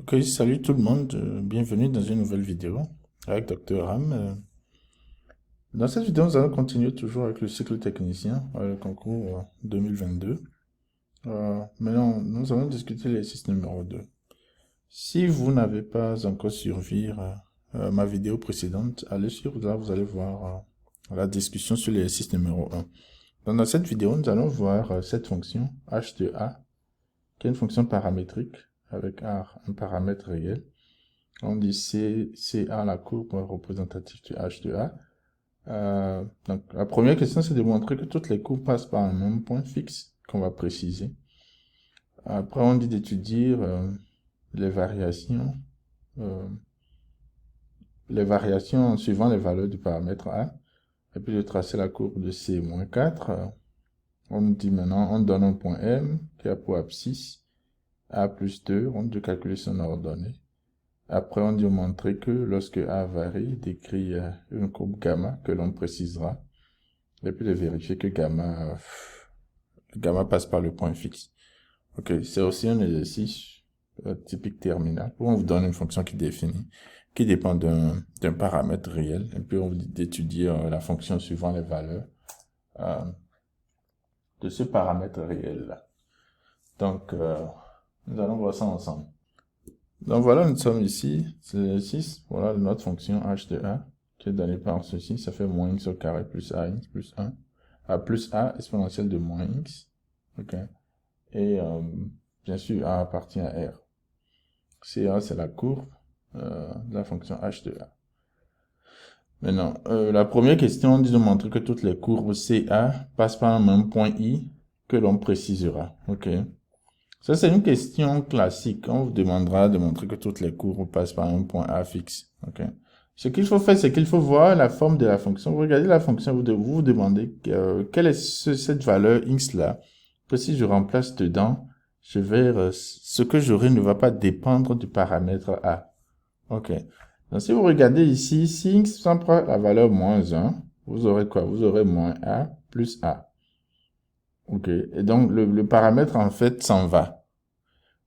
Ok, salut tout le monde, bienvenue dans une nouvelle vidéo avec Dr Ram. Dans cette vidéo, nous allons continuer toujours avec le cycle technicien, le concours 2022. Maintenant, nous allons discuter l'exercice numéro 2. Si vous n'avez pas encore suivi ma vidéo précédente, allez sur là, vous allez voir la discussion sur l'exercice numéro 1. Donc, dans cette vidéo, nous allons voir cette fonction h de a, qui est une fonction paramétrique avec un paramètre réel. On dit CA, la courbe représentative du H de A. Donc, la première question, c'est de montrer que toutes les courbes passent par un même point fixe qu'on va préciser. Après, on dit d'étudier les variations en suivant les valeurs du paramètre A. Et puis de tracer la courbe de C-4. On dit maintenant, on donne un point M qui a pour abscisse A plus 2. On doit calculer son ordonnée. Après, on dit montrer que lorsque A varie, décrit une courbe gamma que l'on précisera. Et puis de vérifier que gamma passe par le point fixe. Ok, c'est aussi un exercice typique terminal où on vous donne une fonction qui dépend d'un paramètre réel. Et puis on vous dit d'étudier la fonction suivant les valeurs de ce paramètre réel-là. Donc, nous allons voir ça ensemble. Donc voilà, nous sommes ici, c'est l'exercice, voilà notre fonction h de a, qui est donnée par ceci, ça fait moins x au carré plus a x plus 1, a plus a exponentielle de moins x, ok, et bien sûr a appartient à r. CA c'est la courbe de la fonction h de a. Maintenant, la première question, on dit de montrer que toutes les courbes CA passent par un même point I que l'on précisera, ok. Ça, c'est une question classique. On vous demandera de montrer que toutes les courbes passent par un point A fixe. Okay. Ce qu'il faut faire, c'est qu'il faut voir la forme de la fonction. Vous regardez la fonction, vous vous demandez quelle est cette valeur x-là. Que si je remplace dedans, ce que j'aurai ne va pas dépendre du paramètre A. Ok. Donc, si vous regardez ici, si x prend la valeur moins 1, vous aurez quoi? Vous aurez moins A plus A. Ok, et donc le paramètre en fait s'en va.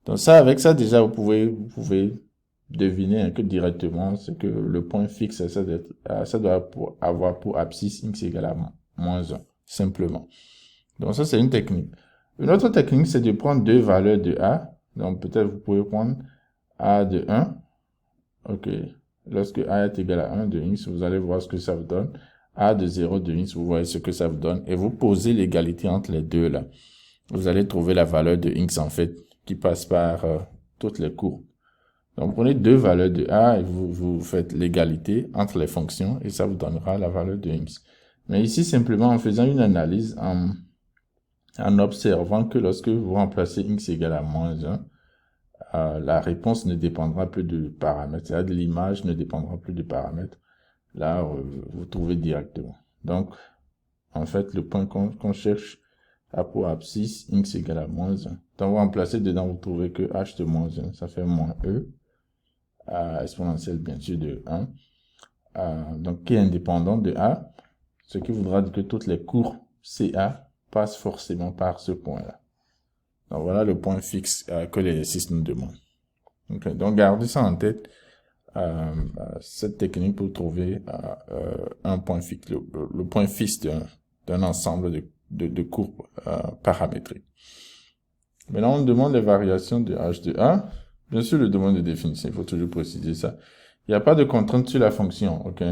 Donc ça, avec ça déjà, vous pouvez deviner un peu directement ce que le point fixe, ça doit avoir pour abscisse x égale à moins 1, simplement. Donc ça, c'est une technique. Une autre technique, c'est de prendre deux valeurs de a. Donc peut-être vous pouvez prendre a de 1. Ok, lorsque a est égal à 1 de x, vous allez voir ce que ça vous donne. A de 0 de x, vous voyez ce que ça vous donne. Et vous posez l'égalité entre les deux là. Vous allez trouver la valeur de x en fait, qui passe par toutes les courbes. Donc, vous prenez deux valeurs de a et vous faites l'égalité entre les fonctions et ça vous donnera la valeur de x. Mais ici, simplement en faisant une analyse, en observant que lorsque vous remplacez x égale à moins 1, la réponse ne dépendra plus de paramètres, c'est-à-dire l'image ne dépendra plus de paramètres. Là, vous trouvez directement. Donc, en fait, le point qu'on cherche a pour abscisse x égale à moins 1. Donc, vous remplacez dedans, vous trouvez que h de moins 1, ça fait moins e, exponentielle bien sûr de 1, donc qui est indépendant de a, ce qui voudra dire que toutes les courbes CA passent forcément par ce point-là. Donc, voilà le point fixe que l'exercice nous demande. Okay. Donc, gardez ça en tête. Cette technique pour trouver un point fixe, le point fixe d'un ensemble de courbes paramétriques. Maintenant, on demande les variations de h de a. Bien sûr, le domaine de définition, il faut toujours préciser ça. Il n'y a pas de contrainte sur la fonction, ok?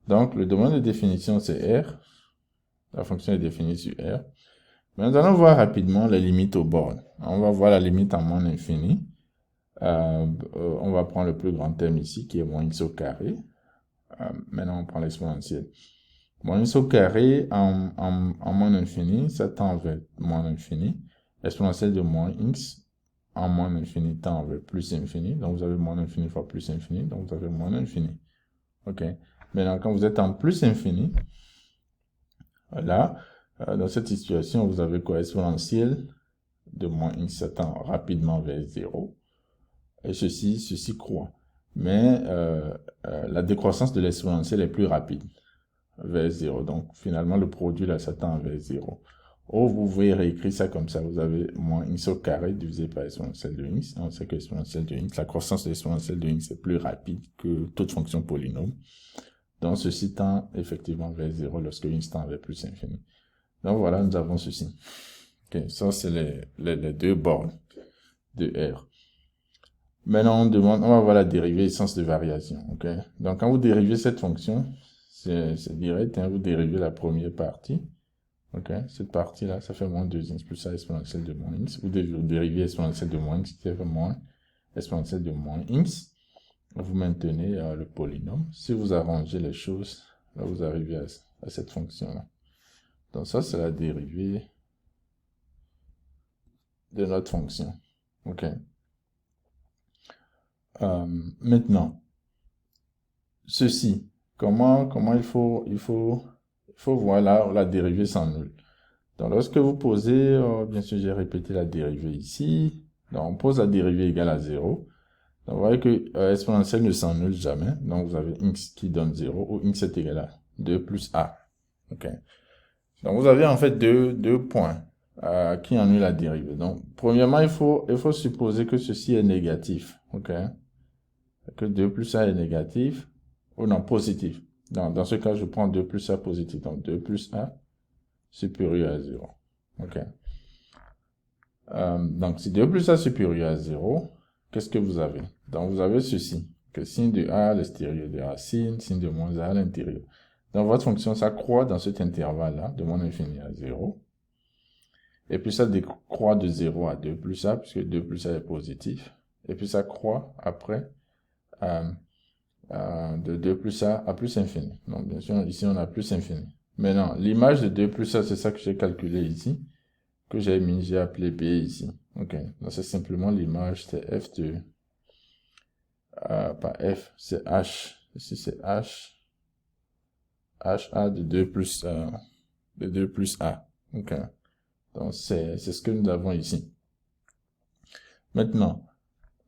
Donc, le domaine de définition, c'est R. La fonction est définie sur R. Mais nous allons voir rapidement les limites aux bornes. On va voir la limite en moins infini. On va prendre le plus grand terme ici, qui est moins x au carré. Maintenant, on prend l'exponentielle. Moins x au carré en moins infini, ça tend vers moins infini. L'exponentielle de moins x en moins infini tend vers plus infini. Donc, vous avez moins infini fois plus infini. Donc, vous avez moins infini. OK. Maintenant, quand vous êtes en plus infini, là, dans cette situation, vous avez quoi? Exponentielle de moins x, ça tend rapidement vers 0. Et ceci croît. Mais la décroissance de l'exponentielle est plus rapide, vers 0. Donc, finalement, le produit, là, ça tend vers 0. Ou vous pouvez réécrire ça comme ça. Vous avez moins x au carré divisé par exponentielle de x. On sait que l'exponentielle de x, la croissance de l'exponentielle de x est plus rapide que toute fonction polynôme. Donc, ceci tend effectivement vers 0 lorsque x tend vers plus infini. Donc, voilà, nous avons ceci. Ok, ça, c'est les deux bornes de R. Maintenant, on va voir la dérivée essence de variation. Ok, donc, quand vous dérivez cette fonction, c'est direct, hein, vous dérivez la première partie. Ok, cette partie-là, ça fait moins 2x plus a exponentielle de moins x. Vous dérivez exponentielle de moins x, qui fait moins exponentielle de moins x. Vous maintenez le polynôme. Si vous arrangez les choses, là, vous arrivez à cette fonction-là. Donc ça, c'est la dérivée de notre fonction. Ok. Maintenant, ceci, comment il faut voir la dérivée sans nul. Donc, lorsque vous posez, bien sûr, j'ai répété la dérivée ici. Donc, on pose la dérivée égale à 0. Donc, vous voyez que exponentielle ne s'annule jamais. Donc, vous avez x qui donne 0, ou x est égal à 2 plus a. Ok. Donc, vous avez en fait deux points qui annulent la dérivée. Donc, premièrement, il faut supposer que ceci est négatif. Ok. Que 2 plus a est négatif, ou non, positif. Dans ce cas, je prends 2 plus a positif. Donc, 2 plus a supérieur à 0. Ok. Donc, si 2 plus a supérieur à 0, qu'est-ce que vous avez? Donc, vous avez ceci, que signe de a à l'extérieur de racine, signe de moins a à l'intérieur. Donc, votre fonction, ça croît dans cet intervalle-là, de moins infini à 0. Et puis, ça décroît de 0 à 2 plus a, puisque 2 plus a est positif. Et puis, ça croît après de 2 plus a à plus infini. Donc, bien sûr, ici, on a plus infini. Maintenant, l'image de 2 plus a, c'est ça que j'ai calculé ici, que j'ai appelé B ici. Ok, donc c'est simplement l'image, c'est F de, pas F, c'est H. Ici, c'est H, HA de 2 plus, de 2 plus A. Ok, donc c'est ce que nous avons ici. Maintenant,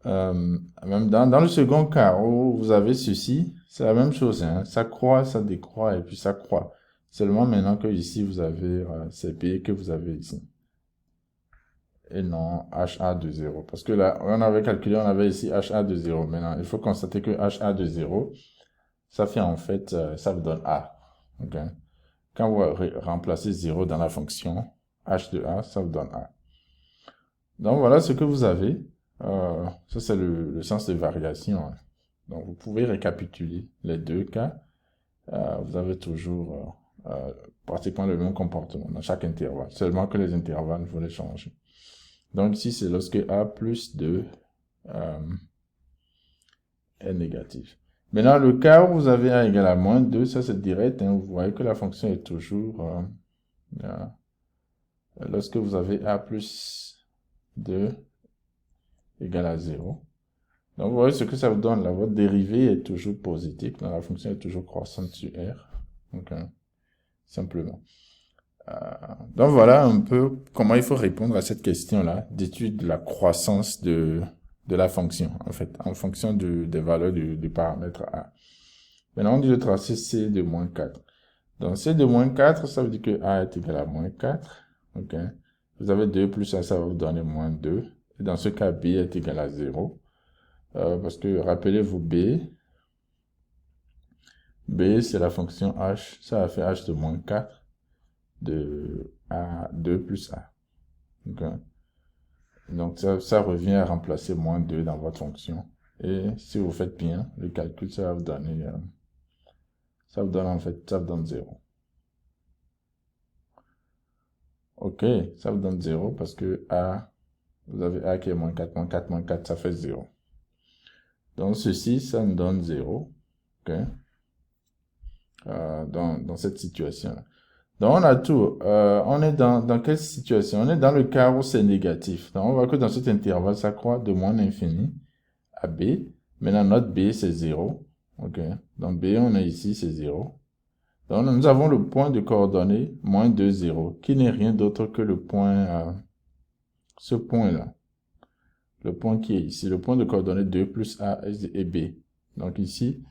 même dans le second cas où vous avez ceci, c'est la même chose, hein. Ça croît, ça décroît et puis ça croît. Seulement maintenant que ici vous avez ces B que vous avez ici. Et non HA de 0. Parce que là, on avait calculé, on avait ici HA de 0. Maintenant, il faut constater que HA de 0, ça fait en fait, ça vous donne A. Ok. Quand vous remplacez 0 dans la fonction H de A, ça vous donne A. Donc voilà ce que vous avez. Ça, c'est le sens de variation. Hein. Donc, vous pouvez récapituler les deux cas. Vous avez toujours pratiquement le même comportement dans chaque intervalle. Seulement que les intervalles, vous les changer. Donc, ici, c'est lorsque A plus 2 est négatif. Maintenant, le cas où vous avez A égale à moins 2, ça c'est direct. Hein, vous voyez que la fonction est toujours... lorsque vous avez A plus 2 égale à 0. Donc, vous voyez ce que ça vous donne là. Votre dérivée est toujours positive. La fonction est toujours croissante sur R. Donc, simplement. Donc, voilà un peu comment il faut répondre à cette question-là d'étude de la croissance de la fonction, en fait, en fonction des valeurs du paramètre A. Maintenant, on dit de tracer C de moins 4. Donc, C de moins 4, ça veut dire que A est égal à moins 4. Ok. Vous avez 2 plus A, ça va vous donner moins 2. Et dans ce cas, B est égal à 0. Parce que, rappelez-vous, B, c'est la fonction H. Ça va faire H de moins 4 de A 2 plus A. Okay. Donc, ça revient à remplacer moins 2 dans votre fonction. Et si vous faites bien le calcul, ça va vous donner, ça vous donne 0. Ok, ça vous donne 0 parce que A, vous avez A qui est moins 4, moins 4, moins 4, ça fait 0. Donc, ceci, ça nous donne 0. Ok. Dans cette situation-là. Donc, on a tout. On est dans quelle situation? On est dans le cas où c'est négatif. Donc, on voit que dans cet intervalle, ça croît de moins l'infini à B. Maintenant, notre B, c'est 0. OK. Donc, B, on a ici, c'est 0. Donc, nous avons le point de coordonnée moins 2, 0, qui n'est rien d'autre que le point, ce point-là. Le point qui est ici, le point de coordonnée 2 plus A et B. Donc, ici,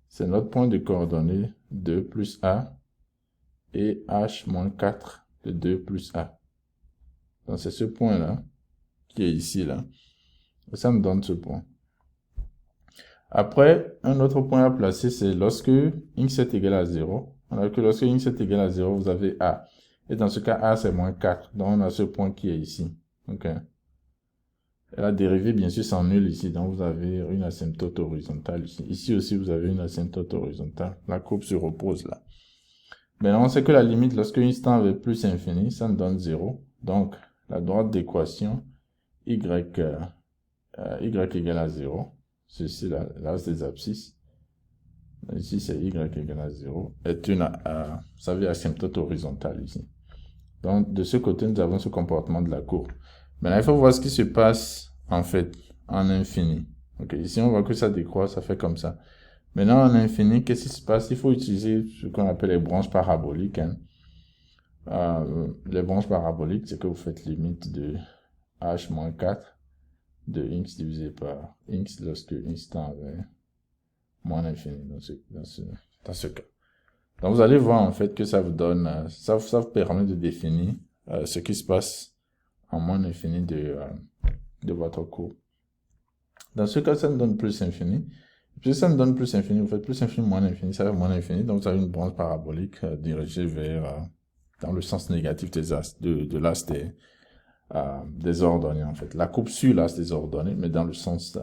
c'est notre point de coordonnée 2 plus A et H moins 4 de 2 plus A. Donc, c'est ce point-là qui est ici, là. Et ça me donne ce point. Après, un autre point à placer, c'est lorsque x est égal à 0. On a que lorsque x est égal à 0, vous avez a. Et dans ce cas, a, c'est moins 4. Donc, on a ce point qui est ici. OK. Et la dérivée, bien sûr, s'annule ici. Donc, vous avez une asymptote horizontale ici. Ici aussi, vous avez une asymptote horizontale. La courbe se repose là. Maintenant, on sait que la limite, lorsque x tend vers plus infini, ça nous donne 0. Donc, la droite d'équation, y égale à 0. Ceci, l'axe des abscisses. Ici, c'est y égale à 0. Est une, vous savez, asymptote horizontale ici. Donc, de ce côté, nous avons ce comportement de la courbe. Maintenant, il faut voir ce qui se passe, en fait, en infini. Ok, ici, on voit que ça décroît, ça fait comme ça. Maintenant, en infini, qu'est-ce qui se passe? Il faut utiliser ce qu'on appelle les branches paraboliques. Hein. Les branches paraboliques, c'est que vous faites limite de h-4 de x divisé par x lorsque x tend vers moins l'infini dans ce cas. Donc, vous allez voir, en fait, que ça vous donne, ça vous permet de définir ce qui se passe en moins l'infini de votre courbe. Dans ce cas, ça nous donne plus infini. Puis ça nous donne plus infini. Vous faites plus infini, moins infini, ça fait moins infini. Donc, vous avez une branche parabolique dirigée vers, dans le sens négatif de l'axe des ordonnées, en fait. La courbe suit l'axe des ordonnées, mais dans le sens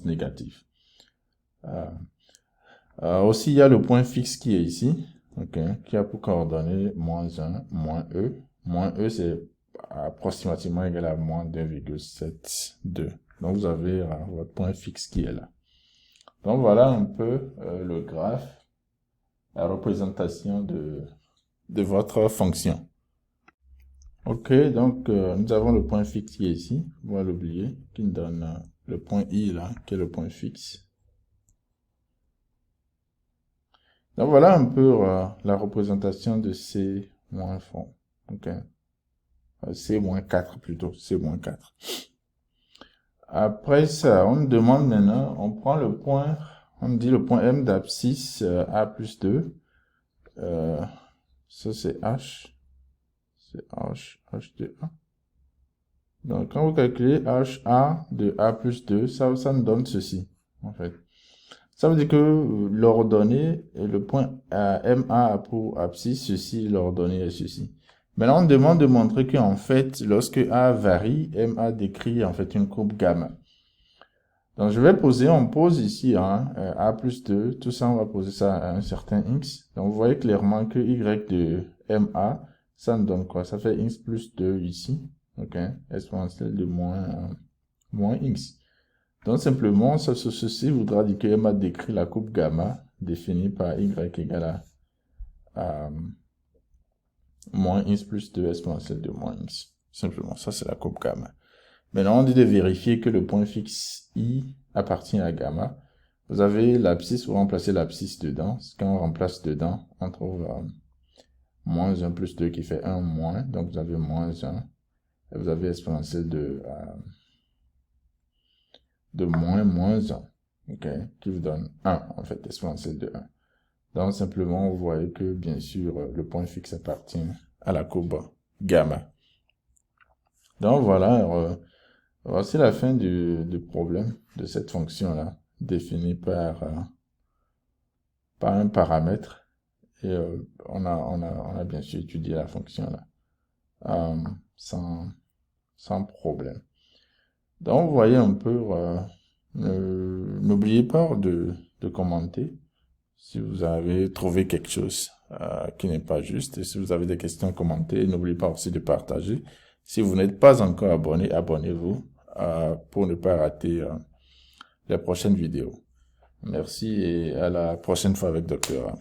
négatif. Aussi, il y a le point fixe qui est ici, okay, qui a pour coordonnées moins 1, moins e. Moins e, c'est approximativement égal à moins 2,72. Donc, vous avez votre point fixe qui est là. Donc, voilà un peu le graphe, la représentation de votre fonction. Ok, donc, nous avons le point fixe qui est ici, on va l'oublier, qui nous donne le point i là, qui est le point fixe. Donc, voilà un peu la représentation de C moins fond. Ok. C-4 plutôt, C-4. Après ça, on nous demande maintenant, on prend le point, on dit le point M d'abscisse A plus 2. Ça c'est H. C'est H de A. Donc quand vous calculez HA de A plus 2, ça nous donne ceci, en fait. Ça veut dire que l'ordonnée, le point MA pour abscisse, ceci, l'ordonnée est ceci. Maintenant, on demande de montrer qu'en fait, lorsque A varie, MA décrit en fait une courbe gamma. Donc, je vais poser, on pose ici hein, A plus 2, tout ça, on va poser ça à un certain X. Donc, vous voyez clairement que Y de MA, ça nous donne quoi? Ça fait X plus 2 ici, ok, exponentielle de moins X. Donc, simplement, ceci voudra dire que MA décrit la courbe gamma définie par Y égale à moins x plus 2 exponentielle de moins x. Simplement, ça c'est la courbe gamma. Maintenant, on dit de vérifier que le point fixe i appartient à gamma. Vous avez l'abscisse, vous remplacez l'abscisse dedans. Quand on remplace dedans, on trouve moins 1 plus 2 qui fait 1 moins. Donc, vous avez moins 1. Et vous avez exponentielle de moins 1. Okay, qui vous donne 1, en fait, exponentielle de 1. Donc, simplement, vous voyez que, bien sûr, le point fixe appartient à la courbe gamma. Donc, voilà, voici la fin du problème de cette fonction-là, définie par un paramètre. Et on a bien sûr étudié la fonction-là, sans problème. Donc, vous voyez un peu, n'oubliez pas de commenter si vous avez trouvé quelque chose qui n'est pas juste. Et si vous avez des questions, commentez. N'oubliez pas aussi de partager. Si vous n'êtes pas encore abonné, abonnez-vous pour ne pas rater les prochaines vidéos. Merci et à la prochaine fois avec Dr.